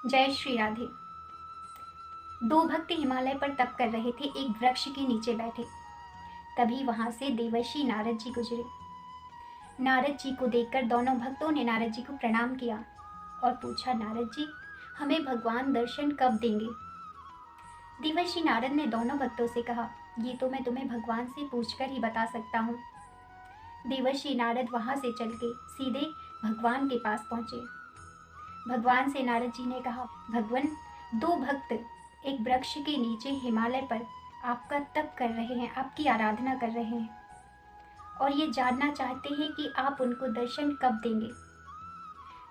जय श्री राधे। दो भक्त हिमालय पर तप कर रहे थे, एक वृक्ष के नीचे बैठे। तभी वहां से देवर्षि नारद जी गुजरे। नारद जी को देखकर दोनों भक्तों ने नारद जी को प्रणाम किया और पूछा, नारद जी, हमें भगवान दर्शन कब देंगे? देवर्षि नारद ने दोनों भक्तों से कहा, ये तो मैं तुम्हें भगवान से पूछकर ही बता सकता हूँ। देवर्षि नारद वहां से चल के सीधे भगवान के पास पहुंचे। भगवान से नारद जी ने कहा, भगवान, दो भक्त एक वृक्ष के नीचे हिमालय पर आपका तप कर रहे हैं, आपकी आराधना कर रहे हैं और ये जानना चाहते हैं कि आप उनको दर्शन कब देंगे।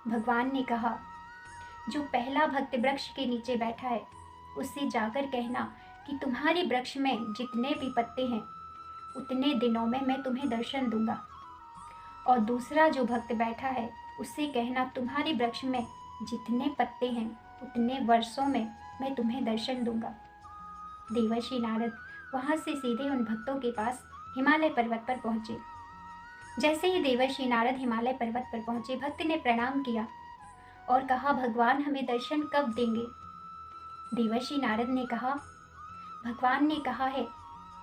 भगवान ने कहा, जो पहला भक्त वृक्ष के नीचे बैठा है उससे जाकर कहना कि तुम्हारे वृक्ष में जितने भी पत्ते हैं उतने दिनों में मैं तुम्हें दर्शन दूंगा। और दूसरा जो भक्त बैठा है उससे कहना, तुम्हारे वृक्ष में जितने पत्ते हैं उतने वर्षों में मैं तुम्हें दर्शन दूंगा। देवर्षि नारद वहां से सीधे उन भक्तों के पास हिमालय पर्वत पर पहुंचे। जैसे ही देवर्षि नारद हिमालय पर्वत पर पहुंचे, भक्त ने प्रणाम किया और कहा, भगवान हमें दर्शन कब देंगे? देवर्षि नारद ने कहा, भगवान ने कहा है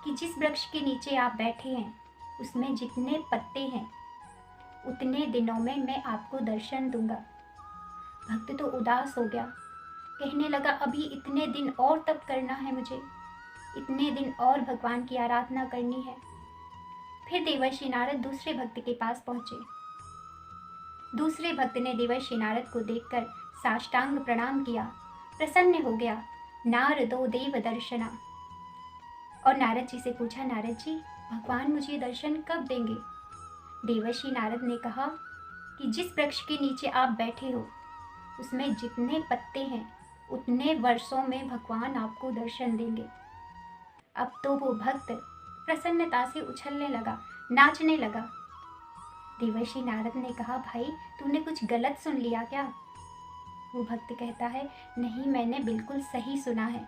कि जिस वृक्ष के नीचे आप बैठे हैं उसमें जितने पत्ते हैं उतने दिनों में मैं आपको दर्शन दूंगा। भक्त तो उदास हो गया, कहने लगा, अभी इतने दिन और तप करना है मुझे, इतने दिन और भगवान की आराधना करनी है। फिर देवर्षि नारद दूसरे भक्त के पास पहुंचे। दूसरे भक्त ने देवर्षि नारद को देखकर साष्टांग प्रणाम किया, प्रसन्न हो गया, नारदो देव दर्शना। और नारद जी से पूछा, नारद जी, भगवान मुझे दर्शन कब देंगे? देवर्षि नारद ने कहा कि जिस वृक्ष के नीचे आप बैठे हो उसमें जितने पत्ते हैं उतने वर्षों में भगवान आपको दर्शन देंगे। अब तो वो भक्त प्रसन्नता से उछलने लगा, नाचने लगा। देवर्षि नारद ने कहा, भाई तूने कुछ गलत सुन लिया क्या? वो भक्त कहता है, नहीं, मैंने बिल्कुल सही सुना है।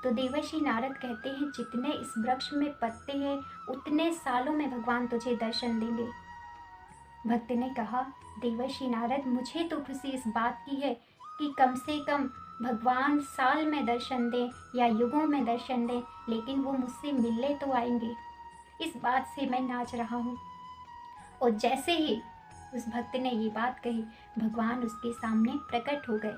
तो देवर्षि नारद कहते हैं, जितने इस वृक्ष में पत्ते हैं उतने सालों में भगवान तुझे दर्शन देंगे। भक्त ने कहा, देवर्षि नारद, मुझे तो खुशी इस बात की है कि कम से कम भगवान साल में दर्शन दें या युगों में दर्शन दें, लेकिन वो मुझसे मिलने तो आएंगे। इस बात से मैं नाच रहा हूँ। और जैसे ही उस भक्त ने ये बात कही, भगवान उसके सामने प्रकट हो गए।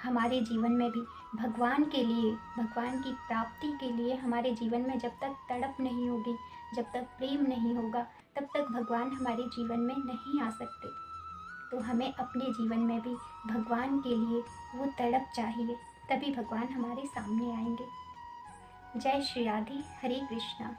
हमारे जीवन में भी भगवान के लिए, भगवान की प्राप्ति के लिए हमारे जीवन में जब तक तड़प नहीं होगी, जब तक प्रेम नहीं होगा, तब तक भगवान हमारे जीवन में नहीं आ सकते। तो हमें अपने जीवन में भी भगवान के लिए वो तड़प चाहिए, तभी भगवान हमारे सामने आएंगे। जय श्री राधे। हरे कृष्णा।